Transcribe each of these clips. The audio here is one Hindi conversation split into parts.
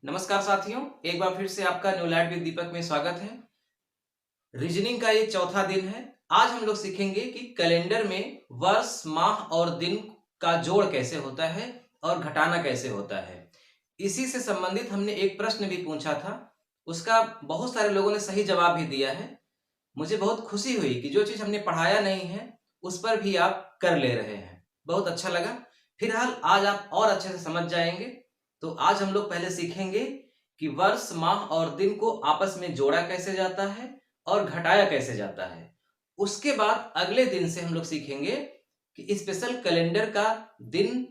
नमस्कार साथियों, एक बार फिर से आपका न्यू लाइट विद दीपक में स्वागत है। रीजनिंग का ये चौथा दिन है। आज हम लोग सीखेंगे कि कैलेंडर में वर्ष, माह और दिन का जोड़ कैसे होता है और घटाना कैसे होता है। इसी से संबंधित हमने एक प्रश्न भी पूछा था, उसका बहुत सारे लोगों ने सही जवाब भी दिया है। मुझे बहुत खुशी हुई कि जो चीज हमने पढ़ाया नहीं है उस पर भी आप कर ले रहे हैं, बहुत अच्छा लगा। फिलहाल आज आप और अच्छे से समझ जाएंगे। तो आज हम लोग पहले सीखेंगे कि वर्ष, माह और दिन को आपस में जोड़ा कैसे जाता है और घटाया कैसे जाता है। उसके बाद अगले दिन से हम लोग सीखेंगे कि स्पेशल कैलेंडर का दिन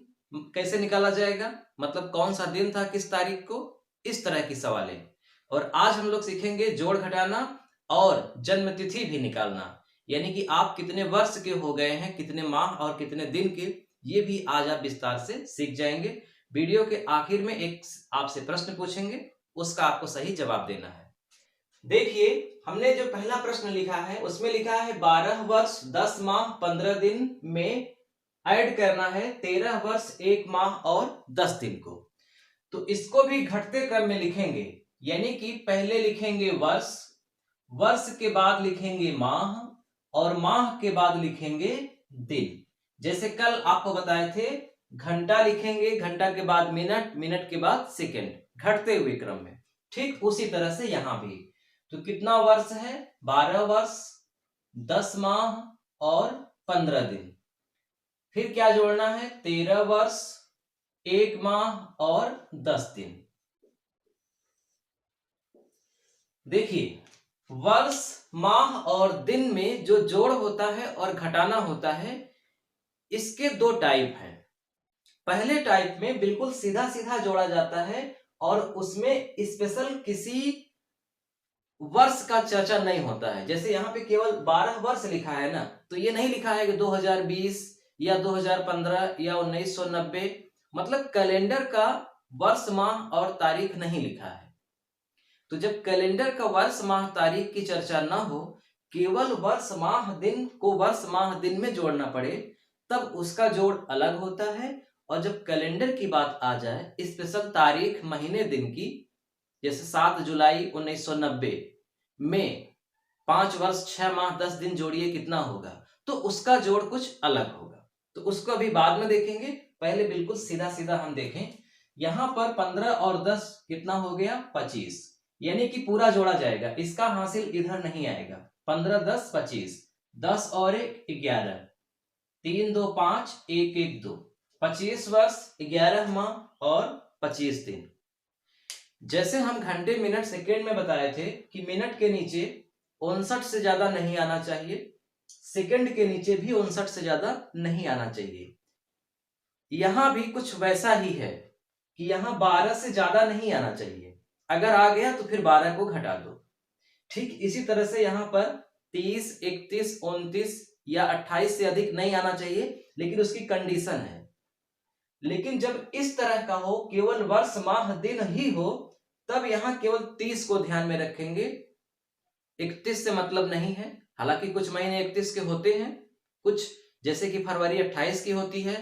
कैसे निकाला जाएगा, मतलब कौन सा दिन था, किस तारीख को, इस तरह की सवालें। और आज हम लोग सीखेंगे जोड़ घटाना और जन्म तिथि भी निकालना, यानी कि आप कितने वर्ष के हो गए हैं, कितने माह और कितने दिन के, ये भी आज आप विस्तार से सीख जाएंगे। वीडियो के आखिर में एक आपसे प्रश्न पूछेंगे, उसका आपको सही जवाब देना है। देखिए, हमने जो पहला प्रश्न लिखा है उसमें लिखा है 12 वर्ष 10 माह 15 दिन में ऐड करना है 13 वर्ष 1 माह और 10 दिन को। तो इसको भी घटते क्रम में लिखेंगे, यानी कि पहले लिखेंगे वर्ष, वर्ष के बाद लिखेंगे माह और माह के बाद लिखेंगे दिन। जैसे कल आपको बताए थे, घंटा लिखेंगे, घंटा के बाद मिनट, मिनट के बाद सेकंड, घटते हुए क्रम में। ठीक उसी तरह से यहां भी। तो कितना वर्ष है? 12 वर्ष 10 माह और 15 दिन। फिर क्या जोड़ना है? 13 वर्ष 1 माह और 10 दिन। देखिए, वर्ष, माह और दिन में जो जोड़ होता है और घटाना होता है, इसके दो टाइप हैं। पहले टाइप में बिल्कुल सीधा सीधा जोड़ा जाता है और उसमें स्पेशल किसी वर्ष का चर्चा नहीं होता है। जैसे यहाँ पे केवल 12 वर्ष लिखा है ना, तो ये नहीं लिखा है कि 2020 या 2015 या 1990, मतलब कैलेंडर का वर्ष, माह और तारीख नहीं लिखा है। तो जब कैलेंडर का वर्ष, माह, तारीख की चर्चा ना हो, केवल वर्ष, माह, दिन को वर्ष, माह, दिन में जोड़ना पड़े, तब उसका जोड़ अलग होता है। और जब कैलेंडर की बात आ जाए, स्पेशल तारीख, महीने, दिन की, जैसे 7 जुलाई 1990 में 5 वर्ष 6 माह 10 दिन जोड़िए कितना होगा, तो उसका जोड़ कुछ अलग होगा। तो उसको अभी बाद में देखेंगे, पहले बिल्कुल सीधा सीधा हम देखें। यहां पर 15 और 10 कितना हो गया? 25, यानी कि पूरा जोड़ा जाएगा, इसका हासिल इधर नहीं आएगा। 15 10 25, 10 और 1 11, 3 2 5, 1 1 2, 25 वर्ष 11 माह और 25 दिन। जैसे हम घंटे, मिनट, सेकेंड में बताए थे कि मिनट के नीचे 59 से ज्यादा नहीं आना चाहिए, सेकंड के नीचे भी 59 से ज्यादा नहीं आना चाहिए। यहां भी कुछ वैसा ही है कि यहां 12 से ज्यादा नहीं आना चाहिए, अगर आ गया तो फिर 12 को घटा दो। ठीक इसी तरह से यहां पर 30, 31, 29 या 28 से अधिक नहीं आना चाहिए, लेकिन उसकी कंडीशन है। लेकिन जब इस तरह का हो, केवल वर्ष, माह, दिन ही हो, तब यहां केवल 30 को ध्यान में रखेंगे। 31 से मतलब नहीं है, हालांकि कुछ महीने 31 के होते हैं, कुछ जैसे कि फरवरी 28 की होती है,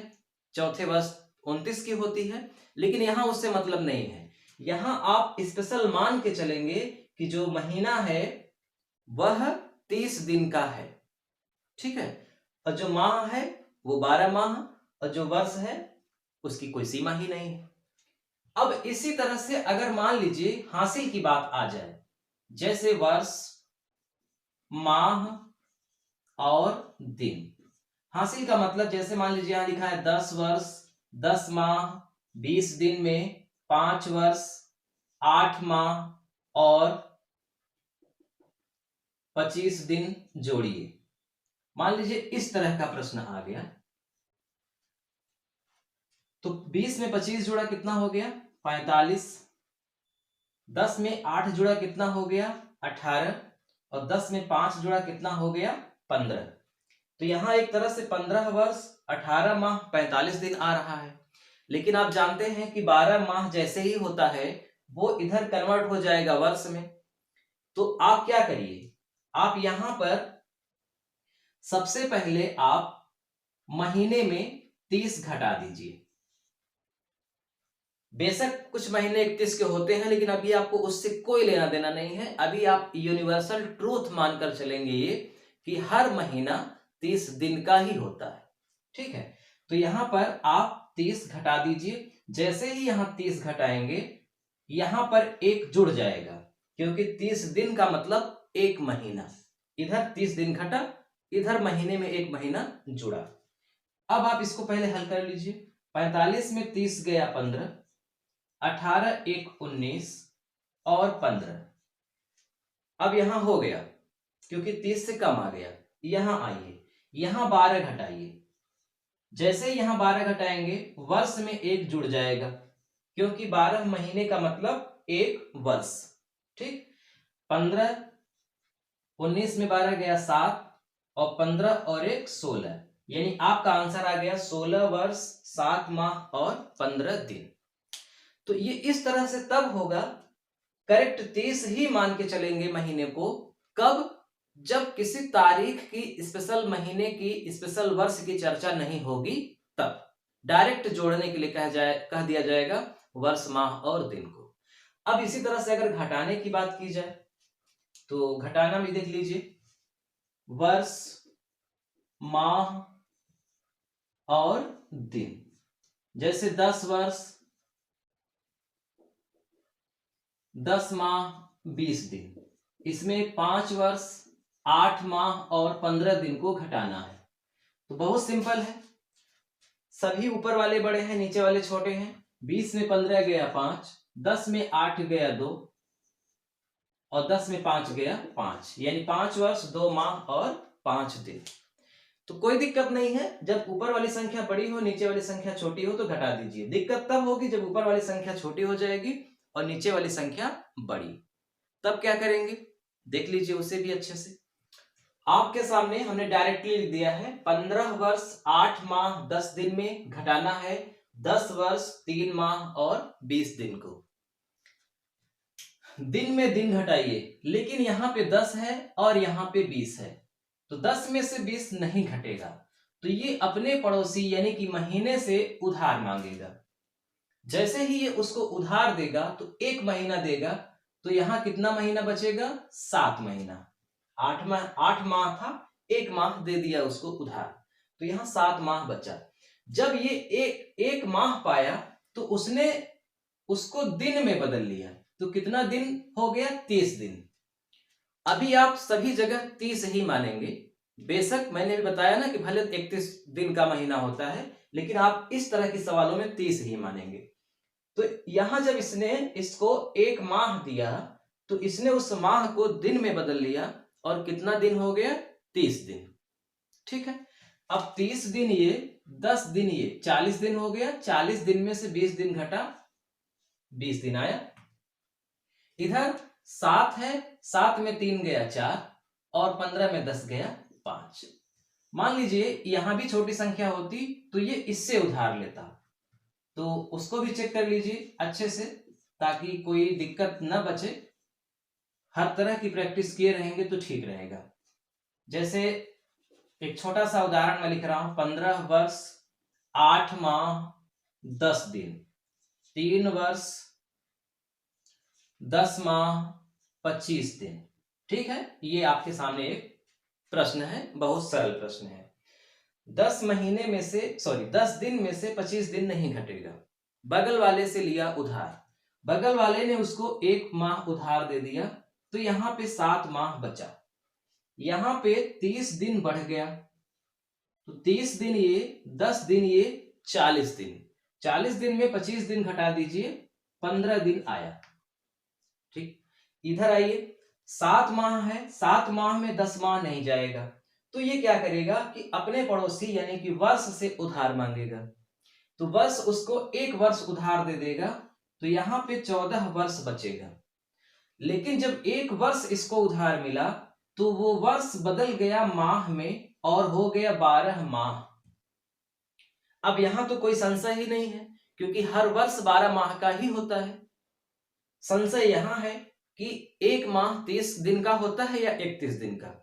चौथे वर्ष 29 की होती है, लेकिन यहां उससे मतलब नहीं है। यहां आप स्पेशल मान के चलेंगे कि जो महीना है वह 30 दिन का है, ठीक है, और जो माह है वो 12 माह, और जो वर्ष है उसकी कोई सीमा ही नहीं है। अब इसी तरह से अगर मान लीजिए हासिल की बात आ जाए, जैसे वर्ष, माह और दिन। हासिल का मतलब जैसे मान लीजिए यहां लिखा है 10 वर्ष 10 माह 20 दिन में 5 वर्ष 8 माह और 25 दिन जोड़िए। मान लीजिए इस तरह का प्रश्न आ गया, तो 20 में 25 जुड़ा कितना हो गया? 45। 10 में 8 जुड़ा कितना हो गया? 18। और 10 में 5 जुड़ा कितना हो गया? 15। तो यहां एक तरह से 15 वर्ष 18 माह 45 दिन आ रहा है। लेकिन आप जानते हैं कि 12 माह जैसे ही होता है वो इधर कन्वर्ट हो जाएगा वर्ष में। तो आप क्या करिए, आप यहां पर सबसे पहले आप महीने में 30 घटा दीजिए। बेशक कुछ महीने 31 के होते हैं, लेकिन अभी आपको उससे कोई लेना देना नहीं है। अभी आप यूनिवर्सल ट्रूथ मानकर चलेंगे ये कि हर महीना 30 दिन का ही होता है। ठीक है, तो यहां पर आप 30 घटा दीजिए। जैसे ही यहां 30 घटाएंगे, यहां पर एक जुड़ जाएगा, क्योंकि 30 दिन का मतलब एक महीना। इधर 30 दिन घटा, इधर महीने में एक महीना जुड़ा। अब आप इसको पहले हल कर लीजिए। 45 में 30 गया 15, 18 एक 19 और 15। अब यहां हो गया, क्योंकि 30 से कम आ गया। यहां आइए, यहां 12 घटाइए। जैसे ही यहां 12 घटाएंगे, वर्ष में एक जुड़ जाएगा, क्योंकि 12 महीने का मतलब एक वर्ष। ठीक, 15, 19 में 12 गया 7 और 15 और एक 16, यानी आपका आंसर आ गया 16 वर्ष 7 माह और 15 दिन। तो ये इस तरह से तब होगा, करेक्ट 30 ही मान के चलेंगे महीने को। कब? जब किसी तारीख की, स्पेशल महीने की, स्पेशल वर्ष की चर्चा नहीं होगी, तब डायरेक्ट जोड़ने के लिए कह दिया जाएगा वर्ष माह और दिन को। अब इसी तरह से अगर घटाने की बात की जाए तो घटाना भी देख लीजिए, वर्ष माह और दिन। जैसे 10 वर्ष 10 माह 20 दिन, इसमें 5 वर्ष 8 माह और 15 दिन को घटाना है। तो बहुत सिंपल है, सभी ऊपर वाले बड़े हैं, नीचे वाले छोटे हैं। 20 में 15 गया 5, 10 में 8 गया 2 और 10 में 5 गया 5, यानी 5 वर्ष 2 माह और 5 दिन। तो कोई दिक्कत नहीं है, जब ऊपर वाली संख्या बड़ी हो, नीचे वाली संख्या छोटी हो तो घटा दीजिए। दिक्कत तब होगी जब ऊपर वाली संख्या छोटी हो जाएगी और नीचे वाली संख्या बड़ी। तब क्या करेंगे, देख लीजिए उसे भी अच्छे से। आपके सामने हमने डायरेक्टली लिख दिया है, 15 वर्ष 8 माह 10 दिन में घटाना है 10 वर्ष 3 माह और 20 दिन को। दिन में दिन घटाइए, लेकिन यहां पे 10 है और यहां पे 20 है, तो 10 में से 20 नहीं घटेगा, तो ये अपने पड़ोसी यानी कि महीने से उधार मांगेगा। जैसे ही ये उसको उधार देगा तो एक महीना देगा, तो यहां कितना महीना बचेगा, 7 महीना। 8 माह था, एक माह दे दिया उसको उधार, तो यहां 7 माह बचा। जब ये एक माह पाया तो उसने उसको दिन में बदल लिया, तो कितना दिन हो गया, 30 दिन। अभी आप सभी जगह 30 ही मानेंगे। बेशक मैंने भी बताया ना कि भले 31 दिन का महीना होता है, लेकिन आप इस तरह के सवालों में 30 ही मानेंगे। तो यहां जब इसने इसको एक माह दिया तो इसने उस माह को दिन में बदल लिया और कितना दिन हो गया, 30 दिन। ठीक है, अब 30 दिन ये, 10 दिन ये, 40 दिन हो गया। 40 दिन में से 20 दिन घटा, 20 दिन आया। इधर 7 है, 7 में 3 गया 4 और 15 में 10 गया 5। मान लीजिए यहां भी छोटी संख्या होती तो ये इससे उधार लेता, तो उसको भी चेक कर लीजिए अच्छे से, ताकि कोई दिक्कत न बचे। हर तरह की प्रैक्टिस किए रहेंगे तो ठीक रहेगा। जैसे एक छोटा सा उदाहरण मैं लिख रहा हूं, 15 वर्ष 8 माह 10 दिन, 3 वर्ष 10 माह 25 दिन। ठीक है, ये आपके सामने एक प्रश्न है, बहुत सरल प्रश्न है। 10 दिन में से 25 दिन नहीं घटेगा। बगल वाले से लिया उधार, बगल वाले ने उसको 1 माह उधार दे दिया, तो यहां पे 7 माह बचा। यहां पे 30 दिन बढ़ गया, तो 30 दिन ये, 10 दिन ये, 40 दिन। 40 दिन में 25 दिन घटा दीजिए, 15 दिन आया। ठीक, इधर आइए, 7 माह है, 7 माह में 10 माह नहीं जाएगा, तो ये क्या करेगा कि अपने पड़ोसी यानी कि वर्ष से उधार मांगेगा। तो वर्ष उसको 1 वर्ष उधार दे देगा, तो यहां पे 14 वर्ष बचेगा। लेकिन जब 1 वर्ष इसको उधार मिला तो वो वर्ष बदल गया माह में और हो गया 12 माह। अब यहां तो कोई संशय ही नहीं है, क्योंकि हर वर्ष 12 माह का ही होता है। संशय यहां है कि 1 माह 30 दिन का होता है या 31 दिन का,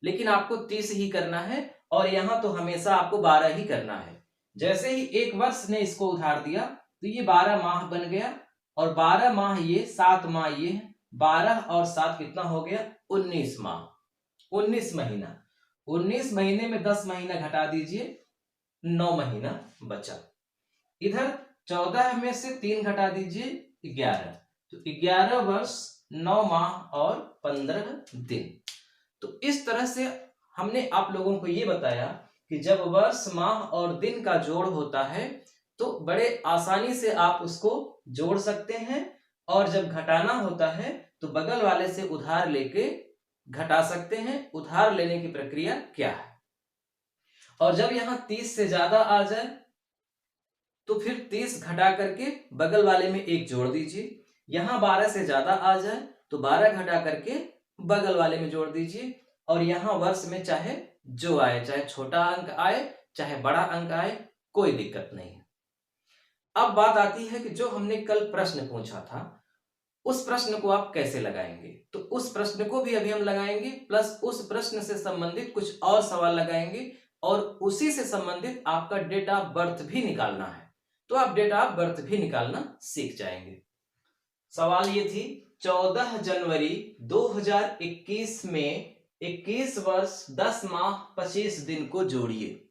लेकिन आपको 30 ही करना है और यहां तो हमेशा आपको 12 ही करना है। जैसे ही 1 वर्ष ने इसको उधार दिया तो तो ये 12 माह बन गया, और 12 माह ये, 7 माह ये, 12 और 7 कितना हो गया, 19 माह, 19 महीना। 19 महीने में 10 महीना घटा दीजिए, 9 महीना बचा। इधर 14 में से 3 घटा दीजिए, 11, तो 11 वर्ष 9 माह और 15 दिन। तो इस तरह से हमने आप लोगों को ये बताया कि जब वर्ष, माह और दिन का जोड़ होता है तो बड़े आसानी से आप उसको जोड़ सकते हैं, और जब घटाना होता है तो बगल वाले से उधार लेके घटा सकते हैं। उधार लेने की प्रक्रिया क्या है, और जब यहां 30 से ज्यादा आ जाए तो फिर 30 घटा करके बगल वाले में 1 जोड़ दीजिए। यहां 12 से ज्यादा आ जाए तो 12 घटा करके बगल वाले में जोड़ दीजिए, और यहां वर्ष में चाहे जो आए, चाहे छोटा अंक आए चाहे बड़ा अंक आए, कोई दिक्कत नहीं है। अब बात आती है कि जो हमने कल प्रश्न पूछा था उस प्रश्न को आप कैसे लगाएंगे। तो उस प्रश्न को भी अभी हम लगाएंगे, प्लस उस प्रश्न से संबंधित कुछ और सवाल लगाएंगे, और उसी से संबंधित आपका डेट ऑफ बर्थ भी निकालना है, तो आप डेट ऑफ बर्थ भी निकालना सीख जाएंगे। सवाल ये थी 14 जनवरी 2021 में 21 वर्ष 10 माह 25 दिन को जोड़िए।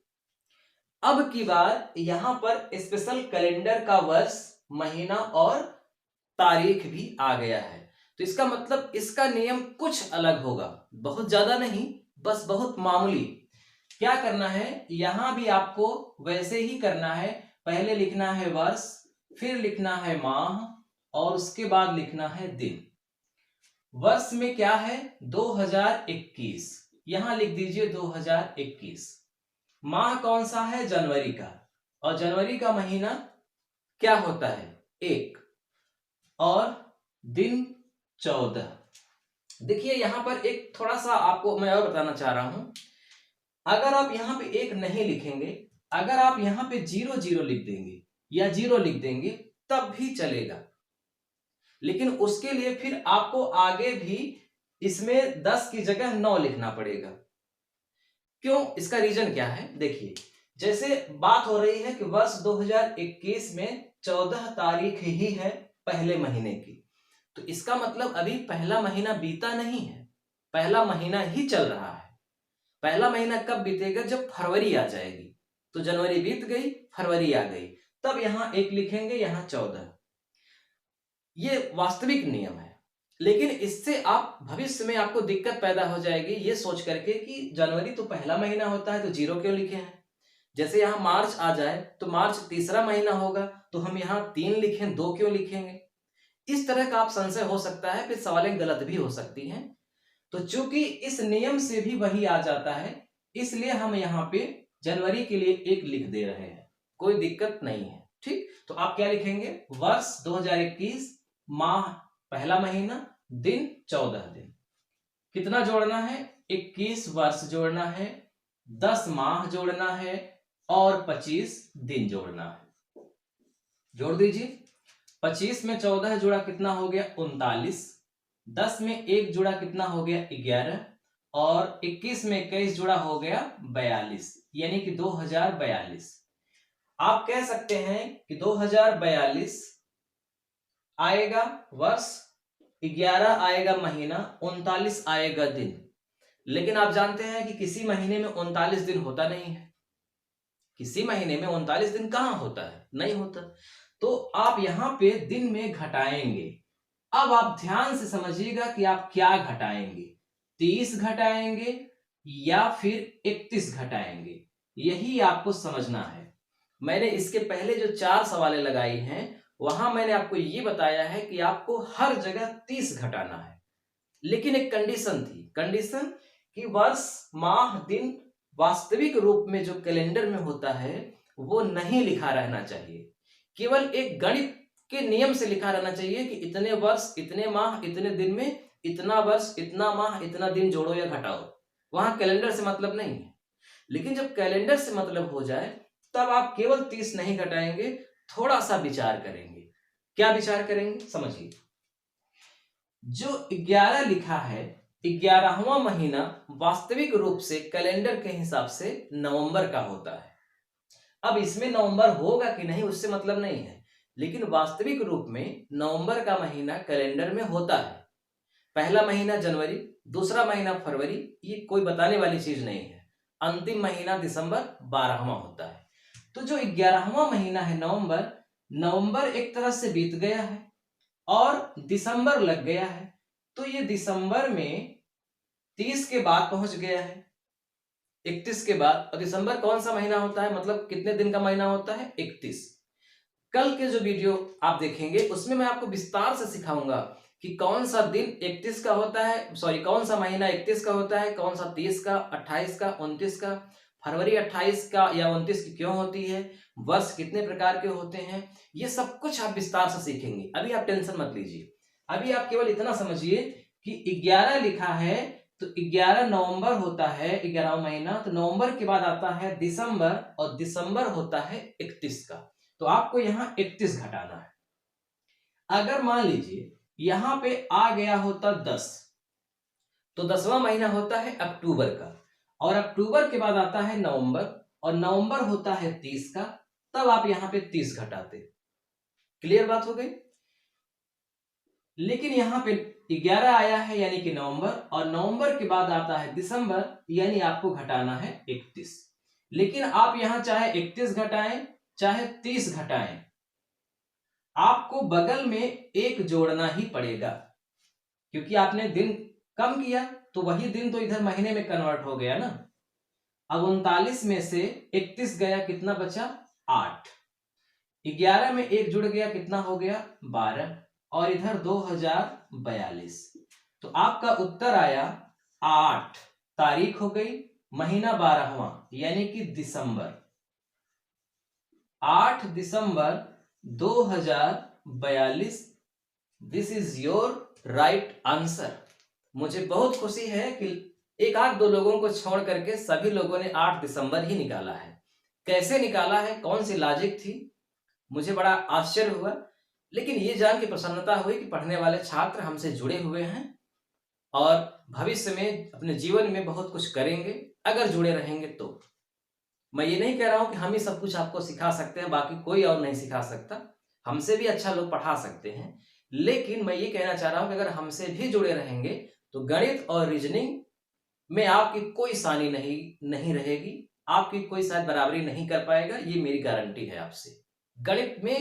अब की बार यहां पर स्पेशल कैलेंडर का वर्ष, महीना और तारीख भी आ गया है, तो इसका मतलब इसका नियम कुछ अलग होगा, बहुत ज्यादा नहीं, बस बहुत मामूली। क्या करना है, यहां भी आपको वैसे ही करना है। पहले लिखना है वर्ष, फिर लिखना है माह, और उसके बाद लिखना है दिन। वर्ष में क्या है, 2021, यहां लिख दीजिए 2021। माह कौन सा है, जनवरी का, और जनवरी का महीना क्या होता है, 1, और दिन 14। देखिए यहां पर एक थोड़ा सा आपको मैं और बताना चाह रहा हूं। अगर आप यहां पे 1 नहीं लिखेंगे, अगर आप यहां पे 0 0 लिख देंगे या 0 लिख देंगे तब भी चलेगा, लेकिन उसके लिए फिर आपको आगे भी इसमें 10 की जगह 9 लिखना पड़ेगा। क्यों, इसका रीजन क्या है, देखिए जैसे बात हो रही है कि वर्ष 2021 में 14 तारीख ही है पहले महीने की, तो इसका मतलब अभी पहला महीना बीता नहीं है, पहला महीना ही चल रहा है। पहला महीना कब बीतेगा, जब फरवरी आ जाएगी, तो जनवरी बीत गई, फरवरी आ गई, तब यहां 1 लिखेंगे, यहां 14। ये वास्तविक नियम है, लेकिन इससे आप भविष्य में आपको दिक्कत पैदा हो जाएगी ये सोच करके कि जनवरी तो पहला महीना होता है तो 0 क्यों लिखे हैं। जैसे यहां मार्च आ जाए तो मार्च तीसरा महीना होगा, तो हम यहां 3 लिखें, 2 क्यों लिखेंगे। इस तरह का आप संशय हो सकता है, फिर सवालें गलत भी हो सकती हैं। तो चूंकि इस नियम से भी वही आ जाता है, इसलिए हम यहाँ पे जनवरी के लिए 1 लिख दे रहे हैं, कोई दिक्कत नहीं है। ठीक, तो आप क्या लिखेंगे, वर्ष 2021, माह पहला महीना, दिन 14 दिन। कितना जोड़ना है, 21 वर्ष जोड़ना है, 10 माह जोड़ना है, और 25 दिन जोड़ना है। जोड़ दीजिए। 25 में 14 जुड़ा कितना हो गया, 39। 10 में 1 जुड़ा कितना हो गया, 11, और 21 में 21 जुड़ा हो गया 42, यानी कि 2042। आप कह सकते हैं कि 2042 आएगा वर्ष, 11 आएगा महीना, 39 आएगा दिन। लेकिन आप जानते हैं कि किसी महीने में 39 दिन होता नहीं है, किसी महीने में 39 दिन कहां होता है, नहीं होता। तो आप यहां पे दिन में घटाएंगे। अब आप ध्यान से समझिएगा कि आप क्या घटाएंगे, 30 घटाएंगे या फिर 31 घटाएंगे, यही आपको समझना है। मैंने इसके पहले जो 4 सवालें लगाई हैं वहां मैंने आपको ये बताया है कि आपको हर जगह 30 घटाना है, लेकिन एक कंडीशन थी, कंडीशन कि वर्ष, माह, दिन वास्तविक रूप में जो कैलेंडर में होता है वो नहीं लिखा रहना चाहिए, केवल एक गणित के नियम से लिखा रहना चाहिए कि इतने वर्ष, इतने माह, इतने दिन में इतना वर्ष, इतना माह, इतना दिन जोड़ो या घटाओ। वहां कैलेंडर से मतलब नहीं है। लेकिन जब कैलेंडर से मतलब हो जाए तब आप केवल 30 नहीं घटाएंगे, थोड़ा सा विचार करेंगे। क्या विचार करेंगे, समझिए। जो 11 लिखा है, 11वां महीना वास्तविक रूप से कैलेंडर के हिसाब से नवंबर का होता है। अब इसमें नवंबर होगा कि नहीं उससे मतलब नहीं है, लेकिन वास्तविक रूप में नवंबर का महीना कैलेंडर में होता है। पहला महीना जनवरी, दूसरा महीना फरवरी, ये कोई बताने वाली चीज नहीं है। अंतिम महीना दिसंबर 12वां होता है। तो जो 11वां महीना है नवंबर, नवंबर एक तरह से बीत गया है और दिसंबर लग गया है। तो ये दिसंबर में 30 के बाद पहुंच गया है, 31 के बाद। और दिसंबर कौन सा महीना होता है, मतलब कितने दिन का महीना होता है, 31। कल के जो वीडियो आप देखेंगे उसमें मैं आपको विस्तार से सिखाऊंगा कि कौन सा दिन 31 का होता है, सॉरी कौन सा महीना 31 का होता है, कौन सा 30 का, 28 का, 29 का, फरवरी 28 का या 29 की क्यों होती है, वर्ष कितने प्रकार के होते हैं, ये सब कुछ आप विस्तार से सीखेंगे। अभी आप टेंशन मत लीजिए, अभी आप केवल इतना समझिए कि 11 लिखा है तो 11 नवंबर होता है 11वां महीना, तो नवंबर के बाद आता है दिसंबर और दिसंबर होता है 31 का। तो आपको यहाँ 31 घटाना है। अगर मान लीजिए यहां पे आ गया होता 10, तो 10वां महीना होता है अक्टूबर का, और अक्टूबर के बाद आता है नवंबर, और नवंबर होता है 30 का, तब आप यहां पे 30 घटाते। क्लियर बात हो गई। लेकिन यहां पे 11 आया है यानी कि नवंबर, और नवंबर के बाद आता है दिसंबर, यानी आपको घटाना है 31। लेकिन आप यहां चाहे 31 घटाएं चाहे 30 घटाएं, आपको बगल में एक जोड़ना ही पड़ेगा, क्योंकि आपने दिन कम किया तो वही दिन तो इधर महीने में कन्वर्ट हो गया ना। अब 39 में से 31 गया, कितना बचा, 8। 11 में एक जुड़ गया, कितना हो गया, 12, और इधर 2042। तो आपका उत्तर आया 8, तारीख हो गई, महीना 12वां यानी कि दिसंबर। 8 दिसंबर 2042। This is your right answer. मुझे बहुत खुशी है कि एक आध दो लोगों को छोड़ करके सभी लोगों ने 8 दिसंबर ही निकाला है। कैसे निकाला है, कौन सी लॉजिक थी, मुझे बड़ा आश्चर्य हुआ। लेकिन ये जान के प्रसन्नता हुई कि पढ़ने वाले छात्र हमसे जुड़े हुए हैं और भविष्य में अपने जीवन में बहुत कुछ करेंगे अगर जुड़े रहेंगे तो। मैं ये नहीं कह रहा हूं कि हम ही सब कुछ आपको सिखा सकते हैं, बाकी कोई और नहीं सिखा सकता, हमसे भी अच्छा लोग पढ़ा सकते हैं। लेकिन मैं ये कहना चाह रहा हूं कि अगर हमसे भी जुड़े रहेंगे तो गणित और रीजनिंग में आपकी कोई सानी नहीं रहेगी, आपकी कोई शायद बराबरी नहीं कर पाएगा, ये मेरी गारंटी है आपसे। गणित में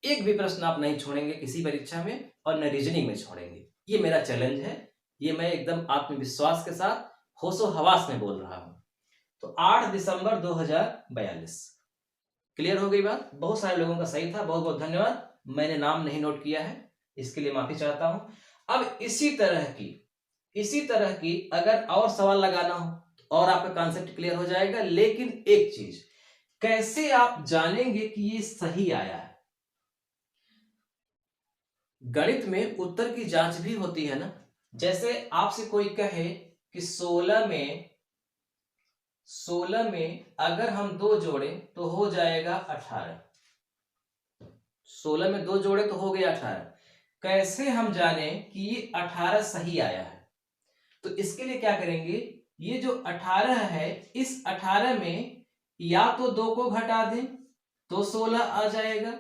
एक भी प्रश्न आप नहीं छोड़ेंगे किसी परीक्षा में, और न रीजनिंग में छोड़ेंगे, ये मेरा चैलेंज है। ये मैं एकदम आत्मविश्वास के साथ होशो हवास में बोल रहा हूं। तो 8 दिसंबर 2042। क्लियर हो गई बात। बहुत सारे लोगों का सही था, बहुत बहुत धन्यवाद। मैंने नाम नहीं नोट किया है, इसके लिए माफी चाहता हूं। अब इसी तरह की अगर और सवाल लगाना हो और आपका कॉन्सेप्ट क्लियर हो जाएगा। लेकिन एक चीज, कैसे आप जानेंगे कि ये सही आया है। गणित में उत्तर की जांच भी होती है ना। जैसे आपसे कोई कहे कि 16 में अगर हम 2 जोड़े तो हो जाएगा 18। 16 में 2 जोड़े तो हो गया 18। कैसे हम जाने कि ये 18 सही आया है। तो इसके लिए क्या करेंगे, ये जो 18 है, इस 18 में या तो 2 को घटा दें तो 16 आ जाएगा,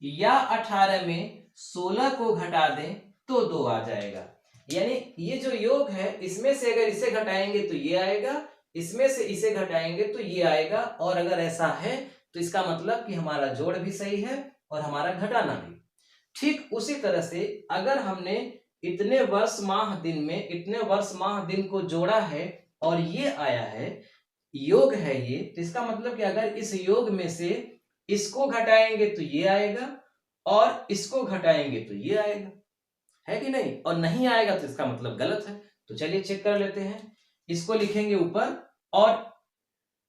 या 18 में 16 को घटा दें तो 2 आ जाएगा। यानी ये जो योग है, इसमें से अगर इसे घटाएंगे तो ये आएगा, इसमें से इसे घटाएंगे तो ये आएगा। और अगर ऐसा है तो इसका मतलब कि हमारा जोड़ भी सही है और हमारा घटाना भी। ठीक उसी तरह से अगर हमने इतने वर्ष माह दिन में इतने वर्ष माह दिन को जोड़ा है और ये आया है, योग है ये, तो इसका मतलब कि अगर इस योग में से इसको घटाएंगे तो ये आएगा और इसको घटाएंगे तो ये आएगा, है कि नहीं। और नहीं आएगा तो इसका मतलब गलत है। तो चलिए चेक कर लेते हैं। इसको लिखेंगे ऊपर और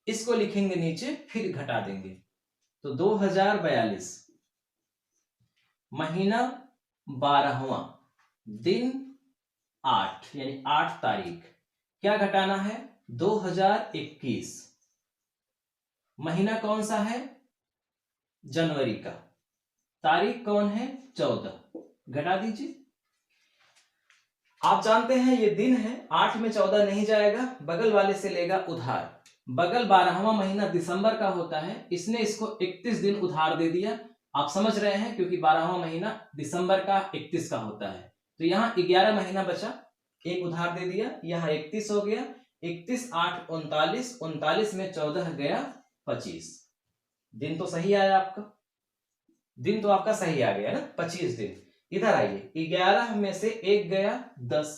इसको लिखेंगे नीचे, फिर घटा देंगे। तो 2042, महीना 12वां, दिन 8 यानी 8 तारीख। क्या घटाना है, 2021। महीना कौन सा है, जनवरी का। तारीख कौन है, 14। घटा दीजिए। आप जानते हैं ये दिन है, 8 में 14 नहीं जाएगा, बगल वाले से लेगा उधार। बगल 12वां महीना दिसंबर का होता है, इसने इसको 31 दिन उधार दे दिया। आप समझ रहे हैं, क्योंकि 12वां महीना दिसंबर का 31 का होता है। तो यहाँ 11 महीना बचा, एक उधार दे दिया, यहाँ 31 हो गया, 31 8 39, 39 में 14 गया 25। दिन तो सही आया आपका, दिन तो आपका सही आ गया ना, 25 दिन। इधर आइए, 11 में से 1 गया 10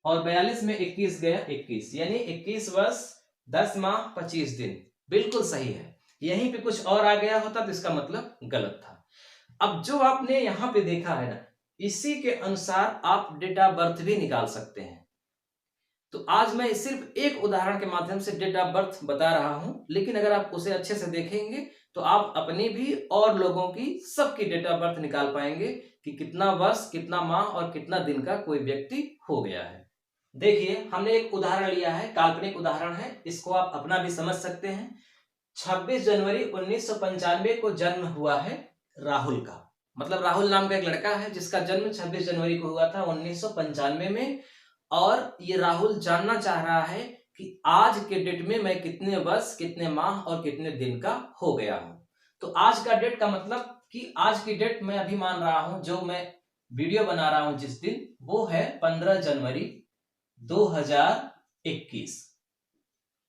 और 42 में 21 गया 21, यानी 21 वर्ष 10 माह 25 दिन, बिल्कुल सही है। यहीं पे कुछ और आ गया होता तो इसका मतलब गलत था। अब जो आपने यहां पे देखा है ना, इसी के अनुसार आप डेट ऑफ बर्थ भी निकाल सकते हैं। तो आज मैं सिर्फ एक उदाहरण के माध्यम से डेट ऑफ बर्थ बता रहा हूं, लेकिन अगर आप उसे अच्छे से देखेंगे तो आप अपनी भी और लोगों की सबकी डेट ऑफ बर्थ निकाल पाएंगे कि कितना वर्ष, कितना माह और कितना दिन का कोई व्यक्ति हो गया है। देखिए, हमने एक उदाहरण लिया है, काल्पनिक उदाहरण है, इसको आप अपना भी समझ सकते हैं। 26 जनवरी 1995 को जन्म हुआ है राहुल का, मतलब राहुल नाम का एक लड़का है जिसका जन्म 26 जनवरी को हुआ था 1995 में। और ये राहुल जानना चाह रहा है कि आज के डेट में मैं कितने वर्ष, कितने माह और कितने दिन का हो गया हूं। तो आज का डेट का मतलब कि आज की डेट मैं अभी मान रहा हूं, जो मैं वीडियो बना रहा हूं जिस दिन, वो है 15 जनवरी 2021।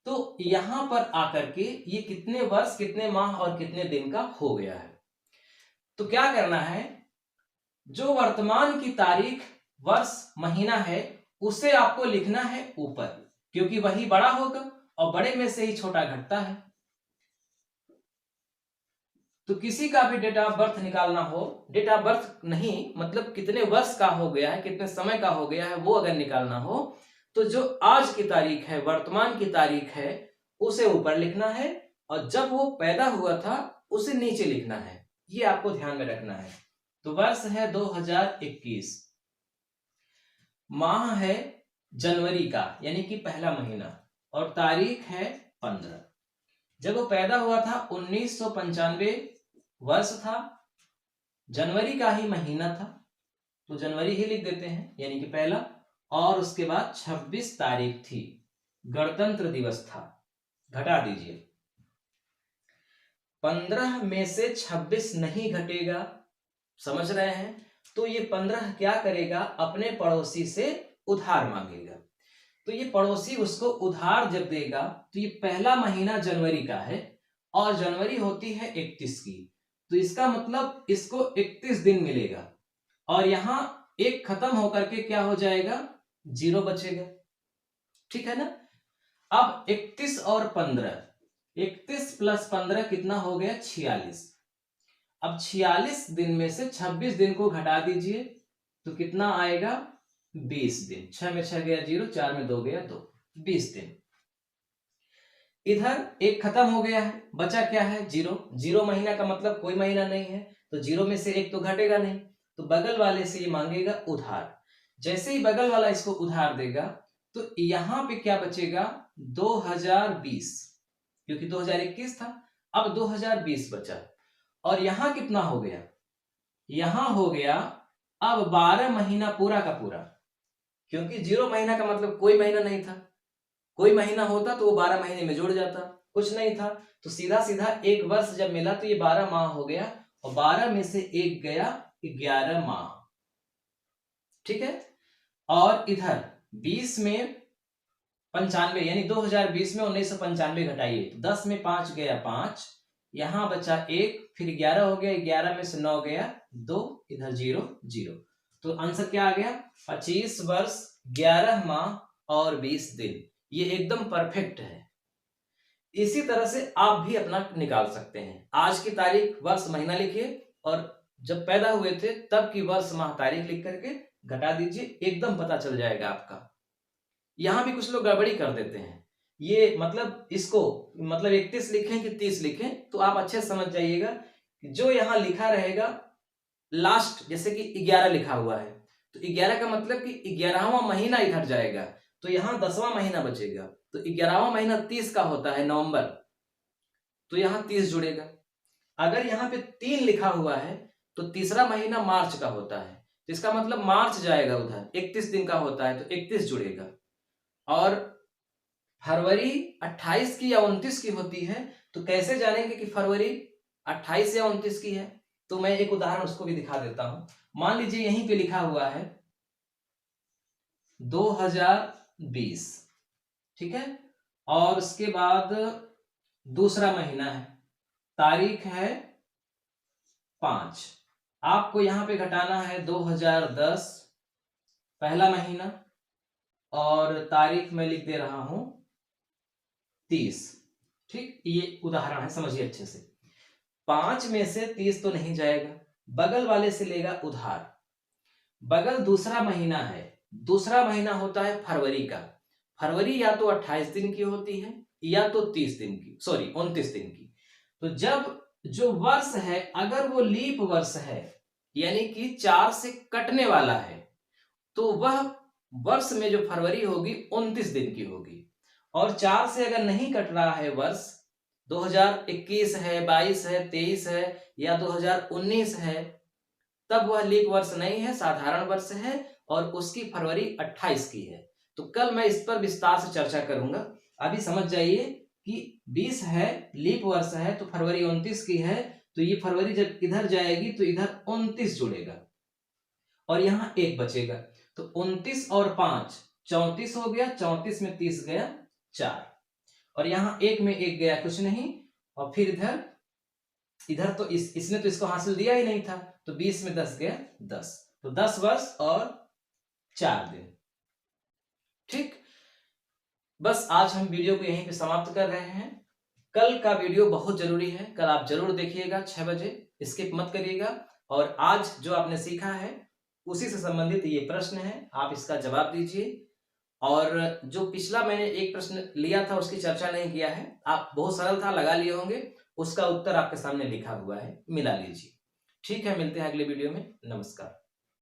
तो यहां पर आकर के ये कितने वर्ष, कितने माह और कितने दिन का हो गया है। तो क्या करना है, जो वर्तमान की तारीख, वर्ष, महीना है उसे आपको लिखना है ऊपर, क्योंकि वही बड़ा होगा और बड़े में से ही छोटा घटता है। तो किसी का भी डेट ऑफ बर्थ निकालना हो, डेट ऑफ बर्थ नहीं मतलब कितने वर्ष का हो गया है, कितने समय का हो गया है, वो अगर निकालना हो तो जो आज की तारीख है, वर्तमान की तारीख है, उसे ऊपर लिखना है और जब वो पैदा हुआ था उसे नीचे लिखना है। ये आपको ध्यान में रखना है। तो वर्ष है 2021, माह है जनवरी का यानी कि पहला महीना, और तारीख है 15। जब वो पैदा हुआ था 1995 वर्ष था, जनवरी का ही महीना था, तो जनवरी ही लिख देते हैं यानी कि पहला, और उसके बाद 26 तारीख थी, गणतंत्र दिवस था, घटा दीजिए। 15 में से 26 नहीं घटेगा, समझ रहे हैं। तो ये 15 क्या करेगा, अपने पड़ोसी से उधार मांगेगा। तो ये पड़ोसी उसको उधार जब देगा तो ये पहला महीना जनवरी का है और जनवरी होती है 31 की, तो इसका मतलब इसको 31 दिन मिलेगा और यहां एक खत्म होकर के क्या हो जाएगा, 0 बचेगा, ठीक है ना। अब 31 और 15, 31 प्लस 15 कितना हो गया, 46। अब 46 दिन में से 26 दिन को घटा दीजिए तो कितना आएगा, 20 दिन। 6 में 6 गया 0, 4 में 2 गया 2, 20 दिन। इधर एक खत्म हो गया है, बचा क्या है, 0। 0 महीना का मतलब कोई महीना नहीं है, तो 0 में से एक तो घटेगा नहीं, तो बगल वाले से ये मांगेगा उधार। जैसे ही बगल वाला इसको उधार देगा तो यहां पे क्या बचेगा, 2020, क्योंकि 2021 था, अब 2020 बचा। और यहां कितना हो गया, यहां हो गया अब 12 महीना पूरा का पूरा, क्योंकि 0 महीना का मतलब कोई महीना नहीं था, कोई महीना होता तो वो 12 महीने में जुड़ जाता, कुछ नहीं था, तो सीधा सीधा एक वर्ष जब मिला तो ये 12 माह हो गया और 12 में से एक गया 11 माह, ठीक है। और इधर 20 में 95 यानी 2020 में 1995 घटाइए तो 10 में 5 गया 5, यहां बचा 1, फिर 11 हो गया, 11 में से 9 गया 2, इधर 0 0, तो आंसर क्या आ गया, 25 वर्ष 11 माह और 20 दिन। ये एकदम परफेक्ट है। इसी तरह से आप भी अपना निकाल सकते हैं। आज की तारीख, वर्ष, महीना लिखिए और जब पैदा हुए थे तब की वर्ष, माह, तारीख लिख करके घटा दीजिए, एकदम पता चल जाएगा आपका। यहां भी कुछ लोग गड़बड़ी कर देते हैं, ये मतलब इसको मतलब 31 लिखें कि 30 लिखें, तो आप अच्छे से समझ जाइएगा कि जो यहां लिखा रहेगा लास्ट, जैसे कि 11 लिखा हुआ है तो 11 का मतलब कि 11वां महीना इधर जाएगा, तो यहां 10वां महीना बचेगा, तो 11वां महीना 30 का होता है, नवंबर, तो यहां 30 जुड़ेगा। अगर यहां पे 3 लिखा हुआ है तो तीसरा महीना मार्च का होता है, तो इसका मतलब मार्च जाएगा उधर, 31 दिन का होता है तो 31 जुड़ेगा। और फरवरी 28 की या 29 की होती है, तो कैसे जानेंगे कि फरवरी 28 या 29 की है, तो मैं एक उदाहरण उसको भी दिखा देता हूं। मान लीजिए यहीं पे लिखा हुआ है 2020, ठीक है, और उसके बाद दूसरा महीना है, तारीख है 5। आपको यहां पे घटाना है 2010 पहला महीना, और तारीख में लिख दे रहा हूं 30। ठीक, ये उदाहरण है, समझिए अच्छे से। 5 में से 30 तो नहीं जाएगा, बगल वाले से लेगा उधार। बगल दूसरा महीना है, दूसरा महीना होता है फरवरी का। फरवरी या तो 28 दिन की होती है या तो 30 दिन की, सॉरी 29 दिन की। तो जब जो वर्ष है अगर वो लीप वर्ष है, यानी कि 4 से कटने वाला है, तो वह वर्ष में जो फरवरी होगी 29 दिन की होगी। और 4 से अगर नहीं कट रहा है वर्ष, 2021 है, 22 है, 23 है या 2019 है, तब वह लीप वर्ष नहीं है, साधारण वर्ष है, और उसकी फरवरी 28 की है। तो कल मैं इस पर विस्तार से चर्चा करूंगा। अभी समझ जाइए कि 20 है, लीप वर्ष है, तो फरवरी 29 की है, तो ये फरवरी जब इधर जाएगी तो इधर 29 जुड़ेगा और यहाँ 1 बचेगा। तो 29 और 5 34 हो गया, 34 में 30 गया 4, और यहाँ 1 में 1 गया कुछ नहीं, और फिर इधर तो इसने तो इसको हासिल दिया ही नहीं था, तो 20 में 10 गया 10, तो 10 वर्ष और 4 दिन। ठीक, बस आज हम वीडियो को यहीं पे समाप्त कर रहे हैं। कल का वीडियो बहुत जरूरी है, कल आप जरूर देखिएगा 6 बजे, स्किप मत करिएगा। और आज जो आपने सीखा है उसी से संबंधित ये प्रश्न है, आप इसका जवाब दीजिए। और जो पिछला मैंने एक प्रश्न लिया था उसकी चर्चा नहीं किया है, आप बहुत सरल था, लगा लिए होंगे, उसका उत्तर आपके सामने लिखा हुआ है, मिला लीजिए। ठीक है, मिलते हैं अगले वीडियो में, नमस्कार।